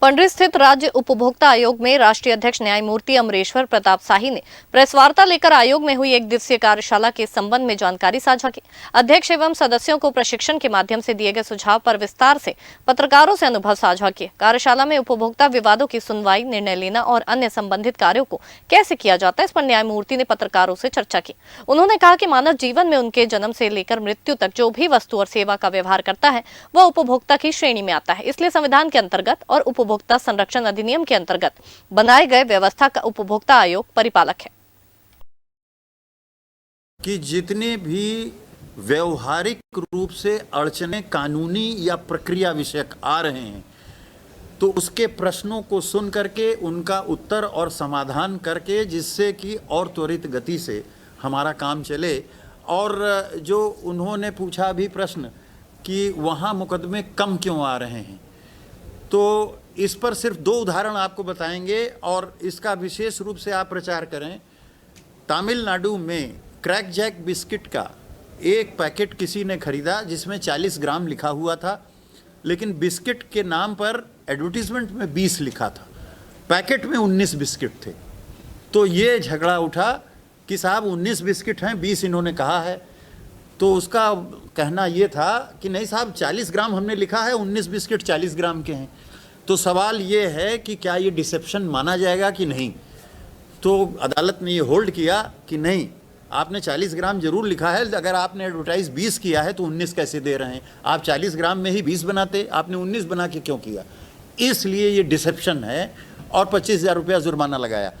पंडरी स्थित राज्य उपभोक्ता आयोग में राष्ट्रीय अध्यक्ष न्यायमूर्ति अमरेश्वर प्रताप शाही ने प्रेस वार्ता लेकर आयोग में हुई एक दिवसीय कार्यशाला के संबंध में जानकारी साझा की। अध्यक्ष एवं सदस्यों को प्रशिक्षण के माध्यम से दिए गए सुझाव पर विस्तार से पत्रकारों से अनुभव साझा किए। कार्यशाला में उपभोक्ता विवादों की सुनवाई, निर्णय लेना और अन्य संबंधित कार्यों को कैसे किया जाता है, इस पर न्यायमूर्ति ने पत्रकारों से चर्चा की। उन्होंने कहा कि मानव जीवन में उनके जन्म से लेकर मृत्यु तक जो भी वस्तु और सेवा का व्यवहार करता है वह उपभोक्ता की श्रेणी में आता है। इसलिए संविधान के अंतर्गत और उपभोक्ता संरक्षण अधिनियम के अंतर्गत बनाए गए व्यवस्था का उपभोक्ता आयोग परिपालक है कि जितने भी व्यवहारिक रूप से अड़चने कानूनी या प्रक्रिया विषयक आ रहे हैं तो उसके प्रश्नों को सुन करके उनका उत्तर और समाधान करके, जिससे कि और त्वरित गति से हमारा काम चले। और जो उन्होंने पूछा भी प्रश्न कि वहाँ मुकदमे कम क्यों आ रहे हैं, तो इस पर सिर्फ 2 उदाहरण आपको बताएंगे और इसका विशेष रूप से आप प्रचार करें। तमिलनाडु में क्रैक जैक बिस्किट का एक पैकेट किसी ने खरीदा जिसमें 40 ग्राम लिखा हुआ था, लेकिन बिस्किट के नाम पर एडवर्टीजमेंट में 20 लिखा था, पैकेट में 19 बिस्किट थे। तो ये झगड़ा उठा कि साहब 19 बिस्किट हैं, 20 इन्होंने कहा है। तो उसका कहना ये था कि नहीं साहब 40 ग्राम हमने लिखा है, 19 बिस्किट 40 ग्राम के हैं। तो सवाल ये है कि क्या ये डिसेप्शन माना जाएगा कि नहीं। तो अदालत ने ये होल्ड किया कि नहीं, आपने 40 ग्राम जरूर लिखा है, अगर आपने एडवर्टाइज 20 किया है तो 19 कैसे दे रहे हैं। आप 40 ग्राम में ही 20 बनाते, आपने 19 बना के क्यों किया। इसलिए ये डिसेप्शन है और 25,000 रुपया जुर्माना लगाया।